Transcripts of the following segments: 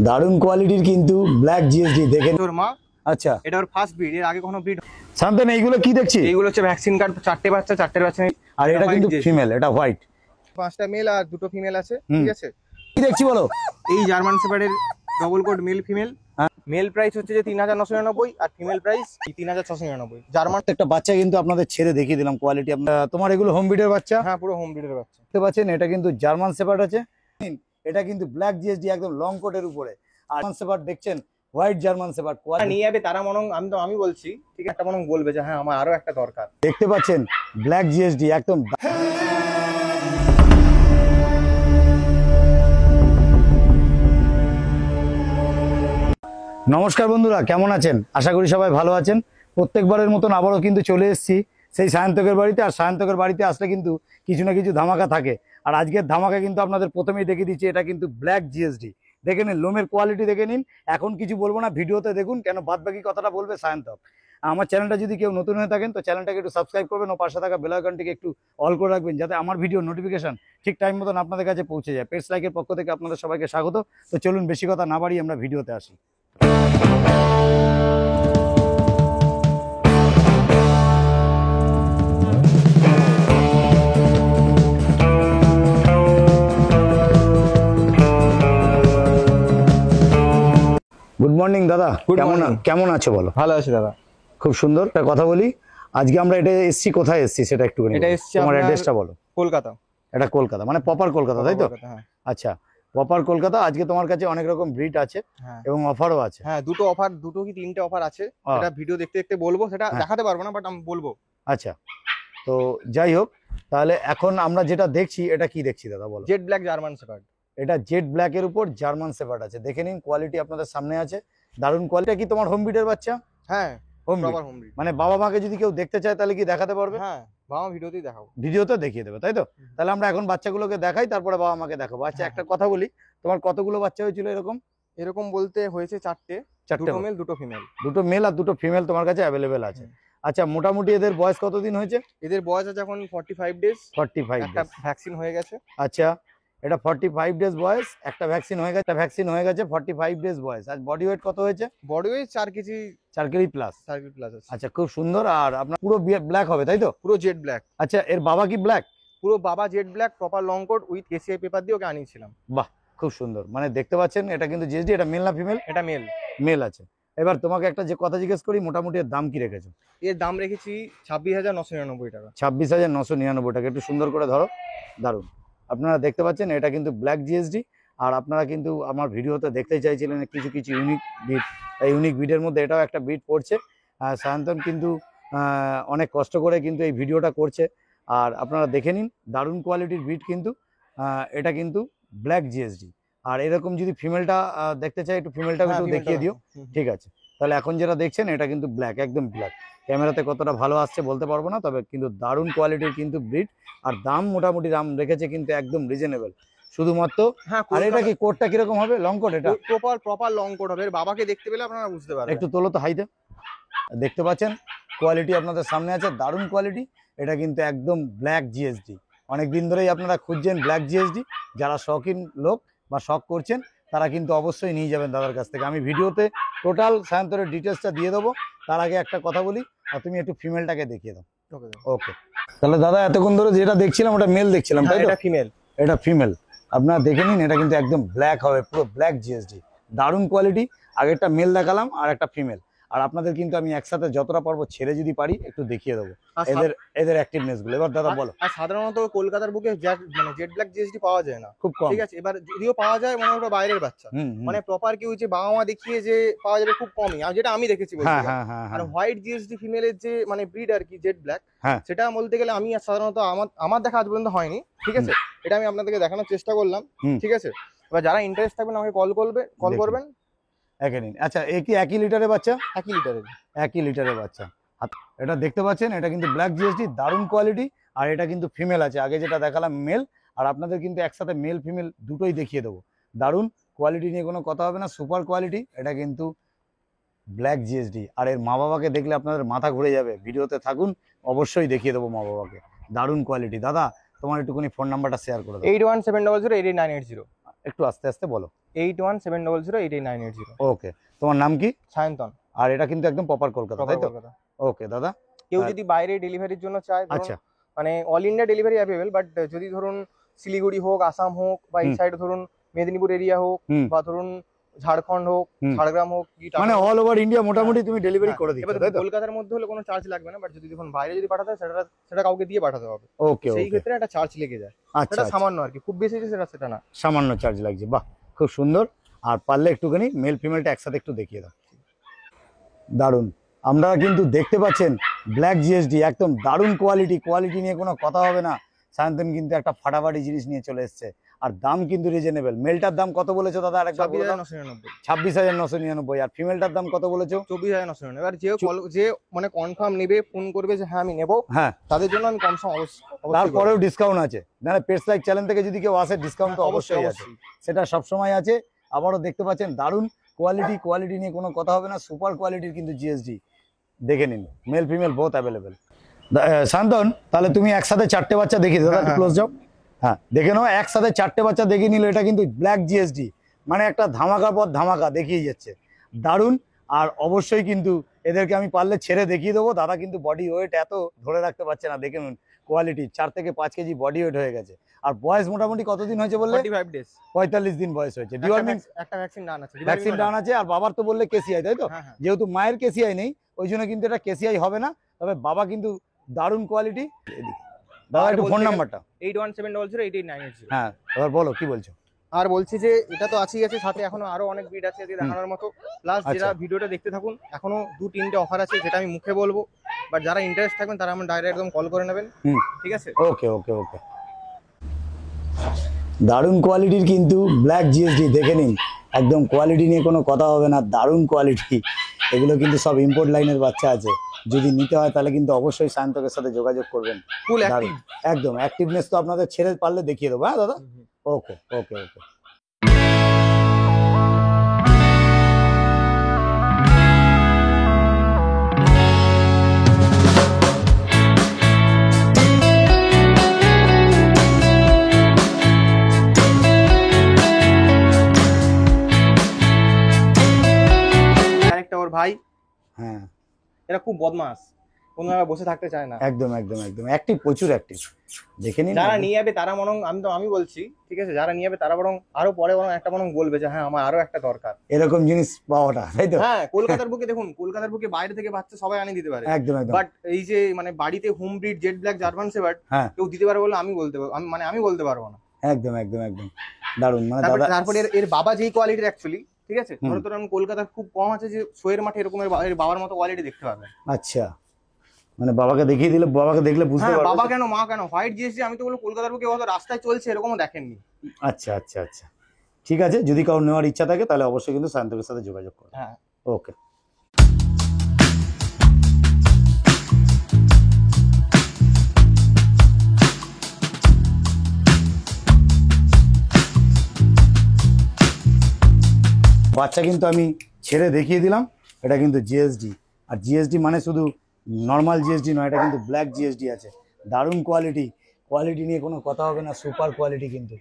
দারুণ কোয়ালিটির কিন্তু ব্ল্যাক জিএসডি দেখেন তোর মা। আচ্ছা, এটা ওর ফার্স্ট ব্রিড, এর আগে কোনো ব্রিড। শান্তন এইগুলো কি দেখছি? এইগুলো হচ্ছে ভ্যাকসিন কার্ড, চারটে বাচ্চা আর এটা কিন্তু ফিমেল, এটা হোয়াইট। 5টা মেল আর 2টো ফিমেল আছে, ঠিক আছে। কি দেখছি বলো? এই জার্মান শেপার্ডের double coat male female. Male price হচ্ছে যে 3999 আর ফিমেল প্রাইস 3699। জার্মান একটা বাচ্চা কিন্তু আপনাদের ছেড়ে দেখিয়ে দিলাম কোয়ালিটি। তোমার এগুলো হোম ব্রিডের বাচ্চা? হ্যাঁ, পুরো হোম ব্রিডের বাচ্চা। দেখতে পাচ্ছেন এটা কিন্তু জার্মান শেপার্ড আছে। এটা কিন্তু ব্ল্যাক জিএসডি একদম লং কোটের উপরে। আর জার্মান শেপার্ড দেখছেন, হোয়াইট জার্মান শেপার্ড নিয়ে যাবে তারা মনে আমি বলছি ঠিক একটা মনে বলবে যে হ্যাঁ আমার আরো একটা দরকার। দেখতে পাচ্ছেন ব্ল্যাক জিএসডি একদম। নমস্কার বন্ধুরা, কেমন আছেন? আশা করি সবাই ভালো আছেন। প্রত্যেকবারের মতন আবারও কিন্তু চলে এসেছি সেই সায়ন্তকের বাড়িতে। আর সায়ন্তকের বাড়িতে আসলে কিন্তু কিছু না কিছু ধামাকা থাকে। আর আজকের ধামাকা কিন্তু আপনাদের প্রথমেই দেখিয়ে দিচ্ছি, এটা কিন্তু ব্ল্যাক জিএসডি। দেখে নিন, লোমের কোয়ালিটি দেখে নিন। এখন কিছু বলবো না, ভিডিওতে দেখুন, কেন বাদবাকি কথাটা বলবে সায়ন্তক। আমার চ্যানেলটা যদি কেউ নতুন হয়ে থাকেন তো চ্যানেলটাকে একটু সাবস্ক্রাইব করবেন ও পাশে থাকা বেল আইকনটিকে একটু অল করে রাখবেন, যাতে আমার ভিডিও নোটিফিকেশন ঠিক টাইম মতন আপনাদের কাছে পৌঁছে যায়। পেটস লাইকের পক্ষ থেকে আপনাদের সবাইকে স্বাগত। তো চলুন বেশি কথা না বাড়িয়ে আমরা ভিডিওতে আসি। গুড মর্নিং দাদা, কেমন আছো বলো? ভালো আছি দাদা। খুব সুন্দর। একটা কথা বলি, আজকে আমরা এটা এসছি, কোথায় এসছি সেটা একটুখানি এটা এসছি তোমার অ্যাড্রেসটা বলো। কলকাতা। এটা কলকাতা, মানে প্রপার কলকাতা, তাই তো? হ্যাঁ। আচ্ছা, প্রপার কলকাতা। আজকে তোমার কাছে অনেক রকম ব্রিড আছে এবং অফারও আছে। হ্যাঁ, দুটো কি তিনটে অফার আছে। এটা ভিডিও দেখতে দেখতে বলবো, সেটা দেখাতে পারবো না বাট আমি বলবো। আচ্ছা, তো যাই হোক, তাহলে এখন আমরা যেটা দেখছি, এটা কি দেখছি দাদা বলো? Jet black German shepherd. এটা জেড ব্ল্যাক এর উপর জার্মান শেপার্ড আছে। দেখে নিন, কোয়ালিটি আপনাদের সামনে আছে, দারুণ কোয়ালিটি। কি তোমার হোম ব্রিডের বাচ্চা? হ্যাঁ, হোম ব্রিড। মানে বাবা মাকে যদি কেউ দেখতে চায় তাহলে কি দেখাতে পারবে? হ্যাঁ, বাবা ভিডিওতেই দেখাবো। ভিডিওতে দেখিয়ে দেবে, তাই তো? তাহলে আমরা এখন বাচ্চাগুলোকে দেখাই, তারপরে বাবা মাকে দেখাবো। আচ্ছা, একটা কথা বলি, তোমার কতগুলো বাচ্চা হয়েছিল এরকম? এরকম বলতে হয়েছে চারটে। দুটো মেল দুটো ফিমেল। দুটো মেল আর দুটো ফিমেল তোমার কাছে অ্যাভেলেবেল আছে। আচ্ছা, মোটামুটি এদের বয়স কতদিন হয়েছে? এদের বয়স আছে এখন 45 ডেজ। 45 একটা ভ্যাকসিন হয়ে গেছে। আচ্ছা, এটা 45 ডেজ বয়স, একটা ভ্যাকসিন হয়ে গেছে। 45 ডেজ বয়স। আর বডি ওয়েট কত হয়েছে? Body weight 4 KG. 4 KG plus. 4 KG plus আছে। আচ্ছা, খুব সুন্দর। আর আপনার পুরো ব্ল্যাক হবে, তাই তো? পুরো জেড ব্ল্যাক। আচ্ছা, এর বাবা কি ব্ল্যাক? পুরো বাবা jet black, proper long coat with KCI paper দিয়ে ওকে আনিয়েছিলাম। বাহ, খুব সুন্দর। মানে দেখতে পাচ্ছেন, এটা কিন্তু জিএসডি। এটা মেল না ফিমেল? এটা মেল। মেল আছে। এবার তোমাকে একটা যে কথা জিজ্ঞেস করি, মোটামুটি এর দাম কি রেখেছো? এর দাম রেখেছি 26,999 টাকা। 26,999 টাকা। একটু সুন্দর করে ধরো, দারুণ। আপনারা দেখতে পাচ্ছেন, এটা কিন্তু ব্ল্যাক জিএসডি। আর আপনারা কিন্তু আমার ভিডিওতে দেখতে চাইছিলেন কিছু কিছু ইউনিক ব্রিড। এই ইউনিক ব্রিডের মধ্যে এটাও একটা ব্রিড পড়ছে। সায়ন্তন কিন্তু অনেক কষ্ট করে কিন্তু এই ভিডিওটা করছে। আর আপনারা দেখে নিন, দারুণ কোয়ালিটির ব্রিড কিন্তু। এটা কিন্তু ব্ল্যাক জিএসডি। আর এরকম যদি ফিমেলটা দেখতে চাই, একটু ফিমেলটা একটু দেখিয়ে দিও। ঠিক আছে, তাহলে এখন যেটা দেখছেন এটা কিন্তু ব্ল্যাক, একদম ব্ল্যাক। ক্যামেরাতে কতটা ভালো আসছে বলতে পারবো না, তবে কিন্তু দারুণ কোয়ালিটির কিন্তু ব্রিড। আর দাম মোটামুটি দাম রেখেছে কিন্তু একদম রিজনেবল, শুধুমাত্র। আর এটা কি কোটটা কিরকম হবে? Long coat? এটা প্রপার লং কোট হবে। বাবাকে দেখতে পেলে আপনারা বুঝতে পারবেন। একটু তোলো তো হাইতে। দেখতে পাচ্ছেন কোয়ালিটি আপনাদের সামনে আছে, দারুণ কোয়ালিটি। এটা কিন্তু একদম ব্ল্যাক জিএসডি। অনেকদিন ধরেই আপনারা খুঁজছেন ব্ল্যাক জিএসডি। যারা শখিন লোক বা শখ করছেন তারা কিন্তু অবশ্যই নিয়ে যাবেন দাদার কাছ থেকে। আমি ভিডিওতে টোটাল সায়ন্তনের ডিটেলসটা দিয়ে দেবো। তার আগে একটা কথা বলি, আর তুমি একটু ফিমেলটাকে দেখিয়ে দাও। ওকে, তাহলে দাদা এতক্ষণ ধরে যেটা দেখছিলাম ওটা মেল দেখছিলাম, তাই তো? এটা ফিমেল। এটা ফিমেল। আপনারা দেখে নিন, এটা কিন্তু একদম ব্ল্যাক হবে, পুরো ব্ল্যাক জিএসডি, দারুণ কোয়ালিটি। আগেরটা মেল দেখালাম আর একটা ফিমেল। আর আপনাদের কিন্তু আমি একসাথে যতটা পারবো ছেড়ে যদি পারি একটু দেখিয়ে দেবো এদের অ্যাক্টিভনেস গুলো। এবার দাদা বলো। আর সাধারণত কলকাতার বুকে মানে জেড ব্ল্যাক জিএসডি পাওয়া যায় না, খুব কম। ঠিক আছে। এবার যদিও পাওয়া যায়, মানে ওটা বাইরের বাচ্চা, মানে প্রপার কেউ যে বাবা মা দেখিয়ে যে পাওয়া যাবে খুব কমই, আর যেটা আমি দেখেছি বলছি। আর হোয়াইট জিএসডি ফিমেলের যে মানে ব্রিড আর কি, জেড ব্ল্যাক, সেটা বলতে গেলে আমি সাধারণত আমার দেখা আজ পর্যন্ত হয়নি, ঠিক আছে। এটা আমি আপনাদেরকে দেখানোর চেষ্টা করলাম, ঠিক আছে। এবার যারা ইন্টারেস্ট থাকবেন আমাকে কল করবেন। আচ্ছা, একই লিটারের বাচ্চা? একই লিটারের বাচ্চা। এটা দেখতে পাচ্ছেন, এটা কিন্তু ব্ল্যাক জিএসডি, দারুণ কোয়ালিটি। আর এটা কিন্তু ফিমেল আছে, আগে যেটা দেখালাম মেল। আর আপনাদের কিন্তু একসাথে মেল ফিমেল দুটোই দেখিয়ে দেবো। দারুণ কোয়ালিটি নিয়ে কোনো কথা হবে না, সুপার কোয়ালিটি। এটা কিন্তু ব্ল্যাক জিএসডি। আর এর মা বাবাকে দেখলে আপনাদের মাথা ঘুরে যাবে। ভিডিওতে থাকুন, অবশ্যই দেখিয়ে দেবো মা বাবাকে। দারুণ কোয়ালিটি। দাদা তোমার একটুখানি ফোন নাম্বারটা শেয়ার করে দাও। 8170088980। একটু আস্তে আস্তে বলো। 8170088980। ওকে, তোমার নাম কি? সায়ন্তন। আর এটা কিন্তু একদম প্রপার কলকাতা, তাই তো? ওকে দাদা। কেউ যদি বাইরে ডেলিভারির জন্য চায়, আচ্ছা, মানে all India delivery available, but যদি ধরুন শিলিগুড়ি হোক, আসাম হোক, বা এই সাইড ধরুন মেদিনীপুর এরিয়া হোক, বা ধরুন ঝাড়খণ্ড হোক, ঝাড়গ্রাম হোক, মানে অল ওভার ইন্ডিয়া মোটামুটি তুমি ডেলিভারি করে দিচ্ছ, তাই তো? কলকাতার মধ্যে হলে কোনো চার্জ লাগবে না, বাট যদি দেখুন বাইরে যদি পাঠাতে হয় সেটা কাউকে দিয়ে পাঠাতে হবে। ওকে, সেই ক্ষেত্রে একটা চার্জ লেগে যায়। আচ্ছা, সেটা সামান্য আর কি, খুব বেশি যে সেটা না, সামান্য চার্জ লাগছে। বাহ, খুব সুন্দর। আর পারলে একটুখানি মেল ফিমেলটা একসাথে একটু দেখিয়ে দাও। দারুণ। আপনারা কিন্তু দেখতে পাচ্ছেন ব্ল্যাক জিএসডি, একদম দারুণ কোয়ালিটি নিয়ে কোনো কথা হবে না। সায়ন্তন কিন্তু একটা ফাটাফাটি জিনিস নিয়ে চলে এসেছে, আর দাম কিন্তু রিজনেবল। মেলটার দাম কত বলেছো দাদা? আরেকবার 26,999। 26,999। আর ফিমেলটার দাম কত বলেছো? 24,999। এবার যে মানে কনফার্ম নেবে, ফোন করবে যে হ্যাঁ আমি নেবো, হ্যাঁ, তাদের জন্য আমি কনফার্ম তারপরেও ডিসকাউন্ট আছে। না, পেটস লাইক চ্যানেল থেকে যদি কেউ আসে, ডিসকাউন্ট তো অবশ্যই আছে, সেটা সবসময় আছে। আবারও দেখতে পাচ্ছেন দারুণ কোয়ালিটি নিয়ে কোনো কথা হবে না। সুপার কোয়ালিটির কিন্তু জিএসডি, দেখে নিন। Male female both available. Shantanu, তাহলে তুমি একসাথে 4টে বাচ্চা দেখিয়ে দাও, একটু ক্লোজ যাও। হ্যাঁ, দেখে নাও, একসাথে 4টে বাচ্চা দেখিয়ে নিল। এটা কিন্তু ব্ল্যাক জিএসডি, মানে একটা ধামাকার পর ধামাকা দেখিয়ে যাচ্ছে, দারুণ। আর অবশ্যই কিন্তু এদেরকে আমি পারলে ছেড়ে দেখিয়ে দেবো। দাদা কিন্তু বডি ওয়েট এত ধরে রাখতে পারছে না, দেখে নিন কোয়ালিটি। 4 থেকে 5 কেজি বডি ওয়েট হয়ে গেছে। আর বয়স মোটামুটি কতদিন হয়েছে বললে? 45 ডেজ, 45 দিন বয়স হয়েছে। ডিওয়ার্মিং একটা ভ্যাকসিন ডান আছে, ভ্যাকসিন ডান আছে। আর বাবার তো বললে কেসিআই, তাই তো? যেহেতু মায়ের কেসিআই নেই, ওই জন্য কিন্তু এটা কেসিআই হবে না। তবে বাবা কিন্তু দারুণ কোয়ালিটি। দাদা একটু ফোন নাম্বারটা। 8170088980। হ্যাঁ, এবার বলো কি বলছো। আর বলছি যে এটা তো আছেই আছে, সাথে এখনো আরো অনেক ব্রিড আছে যে দেখানোর মতো। প্লাস যারা ভিডিওটা দেখতে থাকুন, এখনো 2-3টে অফার আছে যেটা আমি মুখে বলবো, বাট যারা ইন্টারেস্ট থাকবেন তারা আমার ডাইরেক্ট একদম কল করে নেবেন, ঠিক আছে? ওকে। দারুণ কোয়ালিটির কিন্তু ব্ল্যাক জিএসডি, দেখে নিন। একদম কোয়ালিটি নিয়ে কোনো কথা হবে না, দারুণ কোয়ালিটি। এগুলো কিন্তু সব ইম্পোর্ট লাইনের বাচ্চা আছে। যদি নিতে হয় তাহলে কিন্তু অবশ্যই সায়ন্তকের সাথে যোগাযোগ করবেন। ফুল অ্যাক্টিভ, একদম অ্যাক্টিভনেস তো আপনাদের ছেড়ে পারলে দেখিয়ে দেবো। হ্যাঁ দাদা, ওকে। আরেকটা ওর ভাই, হ্যাঁ, এরা খুব বদমাস, কোনো জায়গায় বসে থাকতে চায় না। একদম অ্যাক্টিভ, প্রচুর অ্যাক্টিভ। দেখে নিন, যারা নিয়ে যাবে তারা বরং, আমি বলছি ঠিক আছে, যারা নিয়ে যাবে তারা বরং আরো পরে একটা বলবে যে হ্যাঁ আমার আরো একটা দরকার, এরকম জিনিস পাওয়াটা, তাই তো? হ্যাঁ, কলকাতার বুকে দেখুন, কলকাতার বুকে বাইরে থেকে বাচ্চা সবাই আনিয়ে দিতে পারে, একদম। বাট এই যে মানে বাড়িতে home breed jet black German shepherd কেউ দিতে পারে বলে আমি বলতে পারবো না। একদম দারুণ। মানে দাদা, তারপরে এর বাবা যেই কোয়ালিটির অ্যাকচুয়ালি, ঠিক আছে, ধরুন কলকাতার খুব কম আছে যে শোয়ের মাঠে এরকম এর বাবার মতো কোয়ালিটি দেখতে পাবেন। আচ্ছা, মানে বাবাকে দেখিয়ে দিলে, বাবাকে দেখলে বুঝতে পারবে বাবা কেন মা কেন হোয়াইট জিএসডি। আমি তো বলবো কলকাতার বুকে কত রাস্তায় চলছে এরকমও দেখেননি। আচ্ছা, ঠিক আছে। যদি কারো নেওয়ার ইচ্ছা থাকে তাহলে অবশ্যই কিন্তু সায়ন্তকের সাথে যোগাযোগ করো। হ্যাঁ, ওকে। বাচ্চা কিন্তু আমি ছেড়ে দেখিয়ে দিলাম। এটা কিন্তু জিএসডি, আর জিএসডি মানে শুধু নর্মাল জিএসডি নয়, এটা কিন্তু ব্ল্যাক জিএসডি আছে। দারুণ কোয়ালিটি নিয়ে কোনো কথা হবে না, সুপার কোয়ালিটি কিন্তু।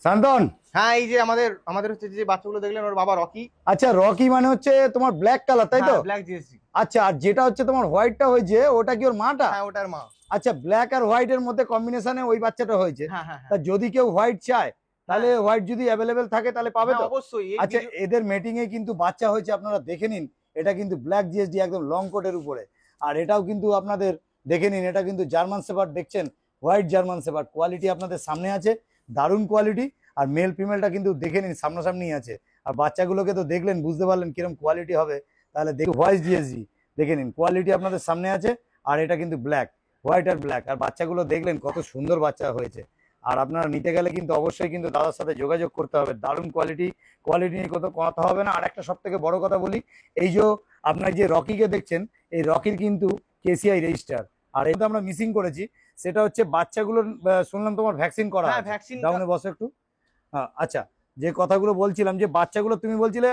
শান্তন, হ্যাঁ, এই যে আমাদের হচ্ছে যে বাচ্চাগুলো দেখলেন, ওর বাবা রকি। আচ্ছা, রকি মানে হচ্ছে তোমার ব্ল্যাক কালার, তাই তো? Black GSD. আচ্ছা, আর যেটা হচ্ছে তোমার হোয়াইটটা হয়েছে, ওটা কি ওর মাটা? হ্যাঁ, ওটার মা। আচ্ছা, ব্ল্যাক আর হোয়াইট এর মধ্যে কম্বিনেশনে ওই বাচ্চাটা হয়েছে। হ্যাঁ। তা যদি কেউ হোয়াইট চায় তাহলে হোয়াইট যদি অ্যাভেলেবেল থাকে তাহলে পাবে তো? অবশ্যই। আচ্ছা, এদের মিটিং এ কিন্তু বাচ্চা হয়েছে, আপনারা দেখে নিন। এটা কিন্তু ব্ল্যাক জিএসডি, একদম লং কোটের উপরে। আর এটাও কিন্তু আপনাদের দেখে নিন, এটা কিন্তু জার্মান শেপার্ড, দেখছেন, হোয়াইট জার্মান শেপার্ড। কোয়ালিটি আপনাদের সামনে আছে, দারুণ কোয়ালিটি। আর মেল ফিমেলটা কিন্তু দেখে নিন, সামনাসামনি আছে। আর বাচ্চাগুলোকে তো দেখলেন, বুঝতে পারলেন কিরকম কোয়ালিটি হবে। তাহলে দেখুন হোয়াইট জিএসডি দেখে নিন, কোয়ালিটি আপনাদের সামনে আছে। আর এটা কিন্তু ব্ল্যাক, হোয়াইট আর ব্ল্যাক। আর বাচ্চাগুলো দেখলেন কত সুন্দর বাচ্চা হয়েছে। আর আপনারা নিতে গেলে কিন্তু অবশ্যই কিন্তু দাদার সাথে যোগাযোগ করতে হবে। দারুণ কোয়ালিটি নিয়ে কত কথা হবে না। আর একটা সব থেকে বড় কথা বলি, এই যে আপনার যে রকিকে দেখছেন, এই রকির কিন্তু কেসিআই রেজিস্টার। আর এটা আমরা মিসিং করেছি, সেটা হচ্ছে বাচ্চাগুলোর শুনলাম তোমার ভ্যাকসিন করা। হ্যাঁ, ভ্যাকসিন ডাউনে বসো একটু। আচ্ছা, যে কথাগুলো বলছিলাম যে বাচ্চাগুলো তুমি বলছিলে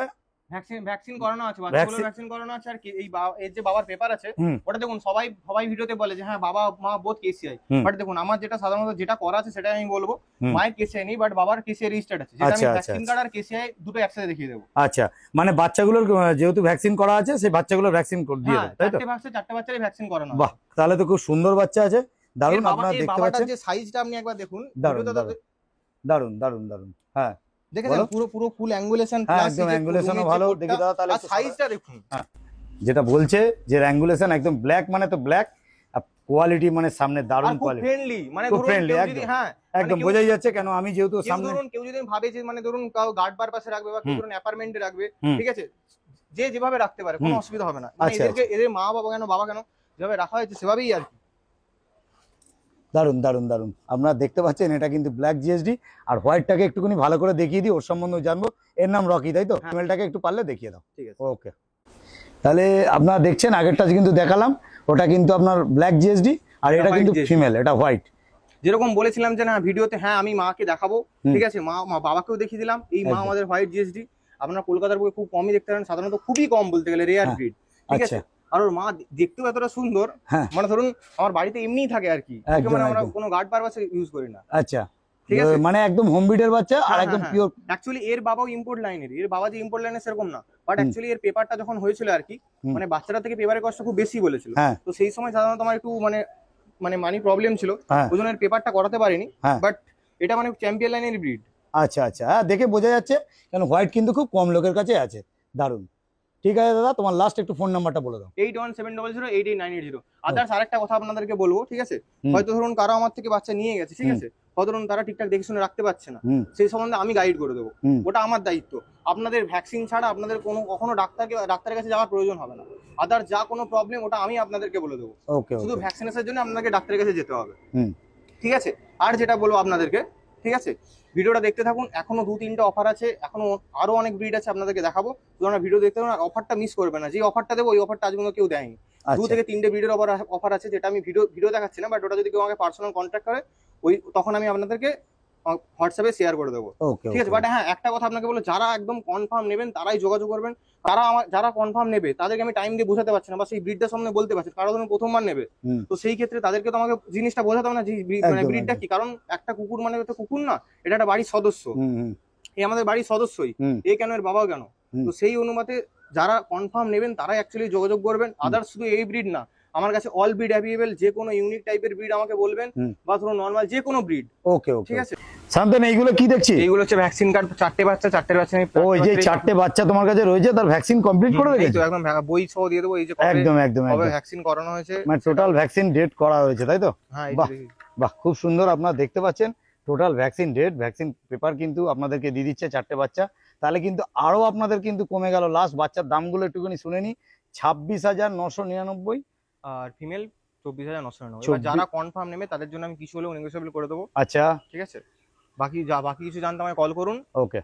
ভ্যাকসিন করানো আছে, বাচ্চাগুলো ভ্যাকসিন করানো আছে। আর এই এর যে বাবার পেপার আছে, ওটা দেখুন সবাই ভিডিওতে বলে যে হ্যাঁ বাবা মা বোথ কেসিআই। বাট দেখুন আমার যেটা সাধারণত যেটা করা আছে সেটাই আমি বলবো, মায়ের কেসিআই নেই বাট বাবার কেসিআই রেজিস্টার্ড আছে, যেটা আমি ভ্যাকসিন কার্ড আর কেসিআই দুটো একসাথে দেখিয়ে দেবো। আচ্ছা, মানে বাচ্চাগুলোর যেহেতু ভ্যাকসিন করা আছে, সেই বাচ্চাগুলোর ভ্যাকসিন দিয়ে দেবো, তাই তো? চারটে বাচ্চারই ভ্যাকসিন করানো। বাহ, তাহলে তো খুব সুন্দর বাচ্চা আছে। দারুণ, আপনারা দেখতে পাচ্ছেন যে সাইজটা আপনি একবার দেখুন। দারুণ দারুণ দারুণ। হ্যাঁ, দেখেছেন পুরো ফুল অ্যাঙ্গুলেশন, একদম অ্যাঙ্গুলেশনও ভালো। দেখি দাদা তাহলে সাইজটা দেখুন। যেটা বলছে যে অ্যাঙ্গুলেশন একদম ব্ল্যাক, মানে তো ব্ল্যাক, কোয়ালিটি মানে সামনে দারুণ কোয়ালিটি, ফ্রেন্ডলি, মানে খুব ফ্রেন্ডলি একদম। হ্যাঁ, একদম বোঝাই যাচ্ছে। কেন আমি যেহেতু সামনে, ধরুন কেউ যদি ভাবে যে মানে ধরুন কাউ গার্ড বার পাশে রাখবে বা কেউ ধরুন অ্যাপার্টমেন্টে রাখবে, ঠিক আছে, যে যেভাবে রাখতে পারে কোনো অসুবিধা হবে না। এদের মা বাবা কেন বাবা কেন যেভাবে রাখা হয়েছে সেভাবেই আর কি। দারুণ দারুণ দারুণ। আপনারা দেখতে পাচ্ছেন এটা কিন্তু ব্ল্যাক জিএসডি। আর হোয়াইটটাকে একটুখানি ভালো করে দেখিয়ে দিই, ওর সম্বন্ধে জানবো। এর নাম রকি, তাই তো? ফিমেলটাকে একটু পারলে দেখিয়ে দাও। ঠিক আছে, ওকে। তাহলে আপনারা দেখছেন আগেরটা কিন্তু দেখালাম, ওটা কিন্তু আপনার ব্ল্যাক জিএসডি। আর এটা কিন্তু ফিমেল, এটা হোয়াইট। যেরকম বলেছিলাম যে না ভিডিওতে, হ্যাঁ আমি মাকে দেখাবো, ঠিক আছে, মা বাবাকেও দেখিয়ে দিলাম। এই মা আমাদের হোয়াইট জিএসডি। আপনারা কলকাতার বুকে খুব কমই দেখতে পারেন, সাধারণত খুবই কম বলতে গেলে, রেয়ার ব্রিড, ঠিক আছে। আর ওর মা দেখতেও এতটা সুন্দর, মানে ধরুন আমার বাড়িতে এমনিই থাকে আর কি, মানে আমরা কোনো গার্ড পারপাসে ইউজ করি না। আচ্ছা, ঠিক আছে, মানে একদম হোম ব্রিডের বাচ্চা আর একদম পিওর। অ্যাকচুয়ালি এর বাবাও ইম্পোর্ট লাইনের, এর বাবা যে ইম্পোর্ট লাইনের সেরকম না, বাট অ্যাকচুয়ালি এর পেপারটা যখন হয়েছিল আর কি, মানে বাচ্চাটা থেকে পেপারের কষ্ট খুব বেশি বলেছিল। তো সেই সময় সাধারণত আমার একটু মানি প্রবলেম ছিল, ওই জন্য এর পেপারটা করাতে পারিনি। বাট এটা মানে চ্যাম্পিয়ন লাইনের ব্রিড। আচ্ছা আচ্ছা, হ্যাঁ দেখে বোঝা যাচ্ছে, কারণ হোয়াইট কিন্তু খুব কম লোকের কাছে আছে। দারুণ। ঠিক আছে দাদা, তোমার লাস্ট একটু ফোন নাম্বারটা বলে দাও। 8170088980। আদার্স আরেকটা কথা আপনাদেরকে বলবো, ঠিক আছে, হয়তো ধরুন কারো আমার থেকে বাচ্চা নিয়ে গেছে, ঠিক আছে, হয়তো ধরুন তারা ঠিকঠাক দেখে শুনে রাখতে পারছে না, সেই সম্বন্ধে আমি গাইড করে দেবো, ওটা আমার দায়িত্ব। আপনাদের ভ্যাকসিন ছাড়া আপনাদের কখনো ডাক্তারের কাছে যাওয়ার প্রয়োজন হবে না। আদার্স যা কোনো প্রবলেম ওটা আমি আপনাদেরকে বলে দেবো। শুধু ভ্যাকসিনেশনের জন্য আপনাকে ডাক্তারের কাছে যেতে হবে, ঠিক আছে। আর যেটা বলবো আপনাদেরকে, ঠিক আছে, ভিডিওটা দেখতে থাকুন। এখনো 2-3টা অফার আছে, এখনো আরো অনেক ব্রিড আছে আপনাদেরকে দেখাবো। তোমরা ভিডিও দেখতে থাকুন, আর অফারটা মিস করবে না। যে অফারটা দেবো ওই অফারটা আজ পর্যন্ত কেউ দেয়নি। 2 থেকে 3টে ব্রিডের অফার আছে, যেটা আমি ভিডিও দেখাচ্ছি না, বাট ওটা যদি কেউ আমাকে পার্সোনাল কন্ট্যাক্ট করে তখন আমি আপনাদেরকে হোয়াটসঅ্যাপে শেয়ার করে দেবো, ঠিক আছে। বাট হ্যাঁ, একটা কথা আপনাকে বলো, যারা একদম কনফার্ম নেবেন তারাই যোগাযোগ করবেন। যারা কনফার্ম নেবে তাদেরকে আমি টাইম দিয়ে বোঝাতে পারছি না, বা সেই ব্রিডটার সামনে বলতে পারছি, কারণ ধরুন প্রথমবার নেবে, তো সেই ক্ষেত্রে তাদেরকে তো আমাকে জিনিসটা বোঝাতে হবে না যে ব্রিডটা কি। কারণ একটা কুকুর মানে তো কুকুর না, এটা একটা বাড়ির সদস্য, এই আমাদের বাড়ির সদস্যই, এ কেন এর বাবাও কেন। তো সেই অনুপাতে যারা কনফার্ম নেবেন তারাই অ্যাকচুয়ালি যোগাযোগ করবেন। আদার্স শুধু এই ব্রিড না, আমার কাছে অল ব্রিড অ্যাভেলেবল। যে কোনো ইউনিক টাইপের ব্রিড আমাকে বলবেন, বা ধরুন নরমাল যে কোনো ব্রিড। ওকে, ঠিক আছে। শান্তনু, এইগুলো কি দেখছি? এইগুলো হচ্ছে ভ্যাকসিন কার্ড, 4টে বাচ্চা ওই যে 4টে বাচ্চা তোমার কাছে রয়েছে, তার ভ্যাকসিন কমপ্লিট করে রেখেছো? একদম বই সহ দিয়ে দেবো। এই যে একদম ভ্যাকসিন করানো হয়েছে, মানে টোটাল ভ্যাকসিন ডেট করা হয়েছে, তাই তো? হ্যাঁ, বাহ, খুব সুন্দর। আপনারা দেখতে পাচ্ছেন total vaccine date, vaccine paper কিন্তু আপনাদেরকে দিয়ে দিচ্ছে 4টে বাচ্চা। তাহলে কিন্তু আরো আপনাদের কিন্তু কমে গেল। লাস্ট বাচ্চার দামগুলো একটুখানি শুনে নি। 26,999 আর ফিমেল 24,999। যারা কনফার্ম নেবে তাদের জন্য আমি কিছু হলেও নেগোশিয়েবল করে দেবো। আচ্ছা, ঠিক আছে। বাকি কিছু জানতে আমায় কল করুন। ওকে।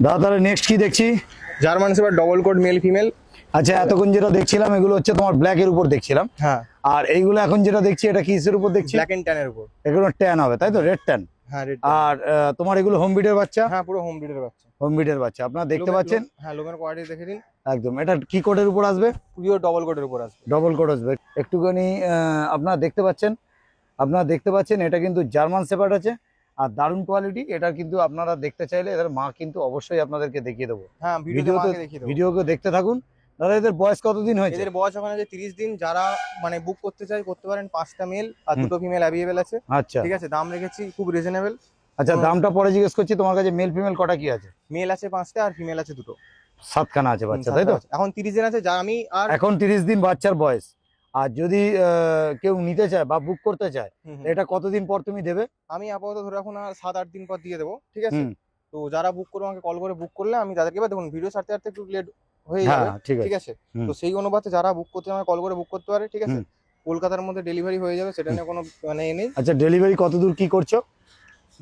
দাদা, তাহলে নেক্সট কি দেখছি? German shepherd double coat male female. আচ্ছা, এতক্ষণ যেটা দেখছিলাম এগুলো হচ্ছে তোমার ব্ল্যাক এর উপর দেখছিলাম। হ্যাঁ। আর এইগুলো এখন যেটা দেখছি এটা কিসের উপর দেখছি? ব্ল্যাক এন্ড ট্যান এর উপর। এগুলো ট্যান হবে, তাই তো? Red tan. হ্যাঁ, রেড। আর তোমার এগুলো হোম ব্রিডের বাচ্চা? হ্যাঁ, পুরো হোম ব্রিডের বাচ্চা। হোম ব্রিডের বাচ্চা আপনারা দেখতে পাচ্ছেন। হ্যাঁ, লোমের কোয়ালিটি দেখে দিন। একদম। এটা কি কোডের উপর আসবে? পুরো ডবল কোডের উপর আসবে। ডবল কোড আসবে। একটুখানি আপনারা দেখতে পাচ্ছেন এটা কিন্তু জার্মান শেপার্ড আছে, আর দারুণ কোয়ালিটি। এটা কিন্তু আপনারা দেখতে চাইলে এদের মা কিন্তু অবশ্যই আপনাদেরকে দেখিয়ে দেবো। হ্যাঁ, ভিডিওকে দেখতে থাকুন। দাদা, এদের বয়স কতদিন হয়েছে? এদের বয়স এখন আছে 30 দিন। যারা মানে বুক করতে চায় করতে পারেন। 5টা মেল আর 2টো ফিমেল অ্যাভেলেবল আছে। আচ্ছা, ঠিক আছে। দাম রেখেছি খুব রিজনেবল। আচ্ছা, দামটা পরে জিজ্ঞেস করছি। তোমার কাছে মেল ফিমেল কটা কি আছে? মেল আছে 5টা আর ফিমেল আছে 2টো। 7খানা আছে বাচ্চা, তাই তো? এখন 30 দিন আছে, যা আমি আর এখন 30 দিন বাচ্চার বয়স। আর যদি কেউ নিতে চায় বা বুক করতে চায়, এটা কতদিন পর তুমি দেবে? আমি আপাতত ধরে রাখুন 7-8 দিন পর দিয়ে দেবো, ঠিক আছে? তো যারা বুক করবে আমাকে কল করে বুক করলে আমি তাদেরকে, এবার দেখুন ভিডিও ছাড়তে ছাড়তে একটু লেট হয়ে যাবে, ঠিক আছে? তো সেই অনুপাতে যারা বুক করতে আমাকে কল করে বুক করতে পারে, ঠিক আছে? কলকাতার মধ্যে ডেলিভারি হয়ে যাবে, সেটা নিয়ে কোনো মানে নেই। আচ্ছা, ডেলিভারি কত দূর কি করছো?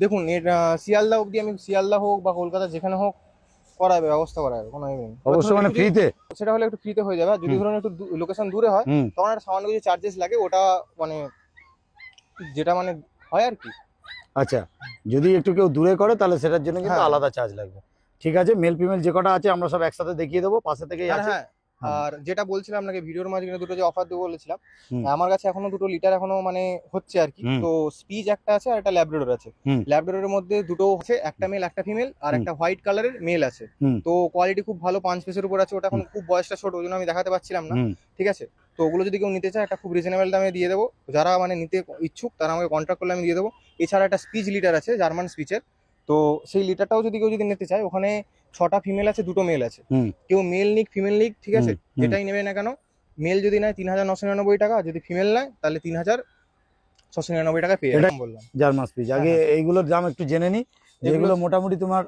দেখুন এটা শিয়ালদা অবধি, আমি শিয়ালদা হোক বা কলকাতা যেখানে হোক করাবে, ব্যবস্থা করা যাবে, কোনো নেই। অবশ্যই, মানে ফ্রিতে? সেটা হলে একটু ফ্রিতে হয়ে যাবে। যদি ধরুন একটু লোকেশন দূরে হয় তখন একটা সামান্য কিছু চার্জেস লাগে, ওটা মানে যেটা মানে হয় আর কি। আচ্ছা, যদি একটু কেউ দূরে করে তাহলে সেটার জন্য কিন্তু আলাদা চার্জ লাগবে। ঠিক আছে, মেল ফিমেল যে কটা আছে আমরা সব একসাথে দেখিয়ে দেবো, পাশে থেকেই আছে। আর যেটা বলছিলাম আপনাকে ভিডিওর মাঝখানে দুটো যে অফার দেবো বলেছিলাম, আমার কাছে এখনো দুটো লিটার এখনো মানে হচ্ছে আর কি। তো স্পিচ একটা আছে আর একটা ল্যাব্রাডর আছে। ল্যাব্রাডরের মধ্যে দুটো আছে, একটা মেল একটা ফিমেল, আর একটা হোয়াইট কালারের মেল আছে। তো কোয়ালিটি খুব ভালো, 5 পিসের উপর আছে। ওটা এখন খুব বয়সটা ছোট, ওই জন্য আমি দেখাতে পারছিলাম না, ঠিক আছে? তো ওগুলো যদি কেউ নিতে চায় একটা খুব রিজনেবল দামে দিয়ে দেবো। যারা মানে নিতে ইচ্ছুক তারা আমাকে কন্ট্যাক্ট করলে আমি দিয়ে দেবো। এছাড়া একটা স্পিচ লিটার আছে জার্মান স্পিচের, তো সেই লিটারটাও যদি কেউ নিতে চায়, ওখানে 6টা ফিমেল আছে, 2টো মেল আছে। কেউ মেল নিক ফিমেল নিক, ঠিক আছে? যেটাই নেবে না কেন, মেল যদি নেয় 3999 টাকা, যদি ফিমেল নেয় তাহলে 3699 টাকা পেয়ে যাবেন বললাম। German speech. আগে এইগুলোর দাম একটু জেনে নি, যেগুলো মোটামুটি তোমার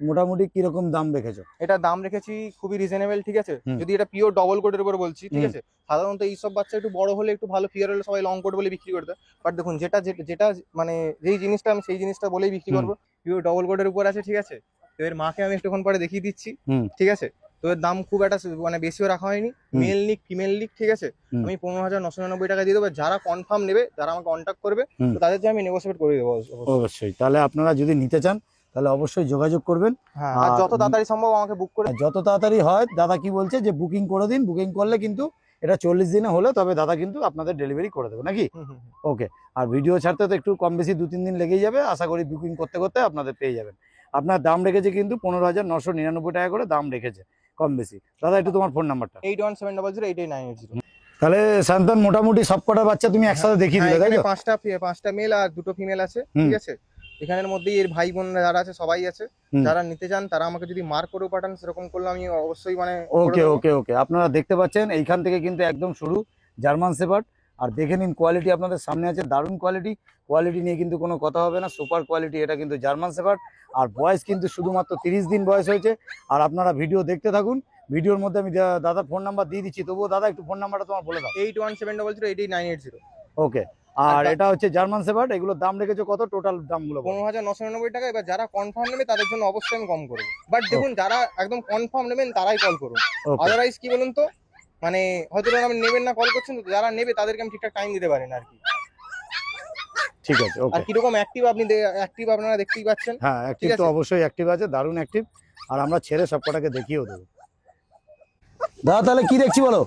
মোটামুটি কিরকম দাম রেখেছো? এটা দাম রেখেছি খুবই রিজনেবল, ঠিক আছে? যদি এটা পিওর ডবল কোটের উপর বলছি, ঠিক আছে? সাধারণত এইসব বাচ্চা একটু বড় হলে, একটু ভালো ফিয়ার হলে সবাই লং কোট বলে বিক্রি করতে, বাট দেখুন যেটা মানে যেই জিনিসটা আমি সেই জিনিসটা বলেই বিক্রি করবো, পিওর ডবল কোটের উপর আছে, ঠিক আছে? তো এর মাকে আমি একটুক্ষণ পরে দেখিয়ে দিচ্ছি, ঠিক আছে? তো এর দাম খুব একটা মানে বেশিও রাখা হয়নি, মেল নিক ফিমেল নিক, ঠিক আছে? আমি 15,999 টাকা দিয়ে দেবো। যারা কনফার্ম নেবে, যারা আমাকে কন্ট্যাক্ট করবে, তো তাদের আমি নেগোশিয়েট করে দেবো অবশ্যই। তাহলে আপনারা যদি নিতে চান তাহলে অবশ্যই যোগাযোগ করবেন। আর যত তাড়াতাড়ি সম্ভব আমাকে বুক করে, যত তাড়াতাড়ি হয়। দাদা কি বলছে যে বুকিং করে দিন, বুকিং করলে কিন্তু এটা 40 দিনে হলে তবে দাদা কিন্তু আপনাদের ডেলিভারি করে দেবে নাকি? ওকে। আর ভিডিও ছাড়তে তো একটু কম বেশি 2-3 দিন লেগেই যাবে, আশা করি বুকিং করতে করতে আপনাদের পেয়ে যাবেন। আপনার দাম রেখেছে কিন্তু 15,999 টাকা করে দাম রেখেছে, কম বেশি। দাদা একটু তোমার ফোন নাম্বারটা। 8170088980। তাহলে শান্তন মোটামুটি সব কটা বাচ্চা তুমি একসাথে দেখিয়ে দিলে, তাই তো? 5টা মেল আর 2টো ফিমেল আছে, ঠিক আছে? এখানের মধ্যেই এর ভাই বোনরা যারা আছে সবাই আছে। যারা নিতে চান তারা আমাকে যদি মার্ক করে পাঠান, সেরকম করলে আমি অবশ্যই মানে ওকে ওকে ওকে। আপনারা দেখতে পাচ্ছেন এইখান থেকে কিন্তু একদম শুরু জার্মান শেপার্ড। আর দেখে নিন কোয়ালিটি আপনাদের সামনে আছে, দারুণ কোয়ালিটি। কোয়ালিটি নিয়ে কিন্তু কোনো কথা হবে না, সুপার কোয়ালিটি। এটা কিন্তু জার্মান শেপার্ড, আর বয়স কিন্তু শুধুমাত্র 30 দিন বয়স হয়েছে। আর আপনারা ভিডিও দেখতে থাকুন, ভিডিওর মধ্যে আমি দাদার ফোন নাম্বার দিয়ে দিচ্ছি, তবুও দাদা একটু ফোন নাম্বারটা তোমার বলে দাও। 8170088980। ওকে। আর এটা হচ্ছে জার্মান শেপার্ড, এগুলোর দাম রেখেছো কত? টোটাল দামগুলো 15,999 টাকা। এবার যারা কনফার্ম নেবে তাদের জন্য অবশ্যই আমি কম করবো, বাট দেখুন যারা একদম কনফার্ম নেবেন তারাই কল করুন। আদারওয়াইজ কি বলুন তো, মানে হয়তো আপনি নেবেন না, কল করছেন, তো যারা নেবে তাদেরকে আমি ঠিকঠাক টাইম দিতে পারি না আর কি। ঠিক আছে, ওকে। আর কিরকম অ্যাক্টিভ আপনারা দেখতেই পাচ্ছেন। হ্যাঁ, অ্যাক্টিভ তো অবশ্যই অ্যাক্টিভ আছে, দারুণ অ্যাক্টিভ। আর আমরা ছেড়ে সব কটাকে দেখিয়েও দেবো। দাদা তাহলে কি দেখছি বলো?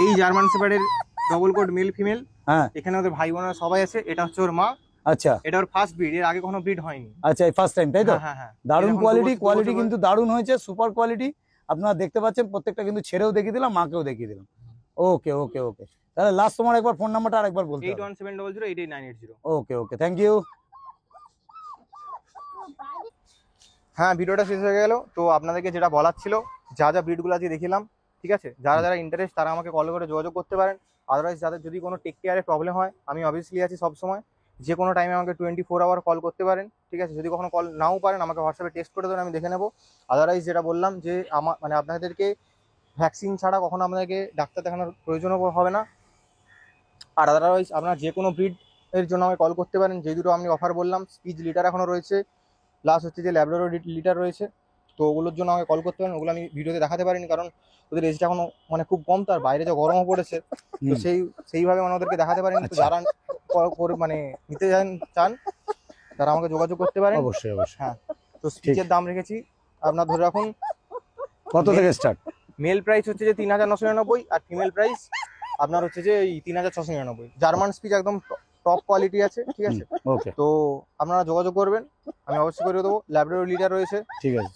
এই জার্মান শেপার্ডের ডবল কোট মেল ফিমেল। হ্যাঁ, এখানে ওদের ভাই বোনেরা সবাই আছে। এটা হচ্ছে ওর মা। আচ্ছা, এটা ওর ফার্স্ট ব্রিড, এর আগে কোনো ব্রিড হয়নি। আচ্ছা, এই ফার্স্ট টাইম, তাই তো? হ্যাঁ হ্যাঁ। দারুণ কোয়ালিটি কিন্তু দারুণ হয়েছে, সুপার কোয়ালিটি। আপনারা দেখতে পাচ্ছেন, প্রত্যেকটা কিন্তু ছেড়েও দেখিয়ে দিলাম, মাকেও দেখিয়ে দিলাম। ওকে ওকে ওকে। তাহলে লাস্ট তোমার একবার ফোন নাম্বারটা আরেকবার বলতে হবে। 8170088980। ওকে ওকে, থ্যাংক ইউ। হ্যাঁ, ভিডিওটা শেষ হয়ে গেল। তো আপনাদেরকে যেটা বলার ছিল, যা যা ব্রিডগুলো আজকে দেখিলাম, ঠিক আছে? যারা যারা ইন্টারেস্ট তারা আমাকে কল করে যোগাযোগ করতে পারেন। আদারওয়াইজ যাদের যদি কোনো টেক কেয়ারে প্রবলেম হয়, আমি অবভিয়াসলি আছি সব সময়। যে কোনো টাইমে আমাকে 24 আওয়ার কল করতে পারেন, ঠিক আছে? যদি কখনো কল নাও পারেন আমাকে হোয়াটসঅ্যাপে টেক্সট করে দেবেন, আমি দেখে নেবো। আদারওয়াইজ যেটা বললাম যে মানে আপনাদেরকে ভ্যাকসিন ছাড়া কখনো আপনাদেরকে ডাক্তার দেখানোর প্রয়োজনও হবে না। আর আদারওয়াইজ আপনারা যে কোনো ব্রিড এর জন্য আমাকে কল করতে পারেন। যে দুটো আমি অফার বললাম, স্পিচ লিটার এখনও রয়েছে, প্লাস হচ্ছে যে ল্যাব্রাডর লিটার রয়েছে, তো ওগুলোর জন্য আমাকে কল করতে পারেন। ওগুলো আমি ভিডিওতে দেখাতে পারিনি কারণ ওদের এজটা এখনো মানে খুব কম, তার বাইরে যে গরমও পড়েছে, তো সেইভাবে মানে ওদেরকে দেখাতে পারিনি। তো যারা মানে নিতে চান তারা আমাকে যোগাযোগ করতে পারেন। অবশ্যই অবশ্যই। হ্যাঁ, তো স্পিচের দাম রেখেছি আপনার ধরে রাখুন কত থেকে স্টার্ট? মেল প্রাইস হচ্ছে যে 3999, আর ফিমেল প্রাইস আপনার হচ্ছে যে 3699। জার্মান স্পিচ একদম টপ কোয়ালিটি আছে, ঠিক আছে? ওকে। তো আপনারা যোগাযোগ করবেন, আমি অবশ্যই করে দেবো। ল্যাব্রাডর লিটার রয়েছে, ঠিক আছে।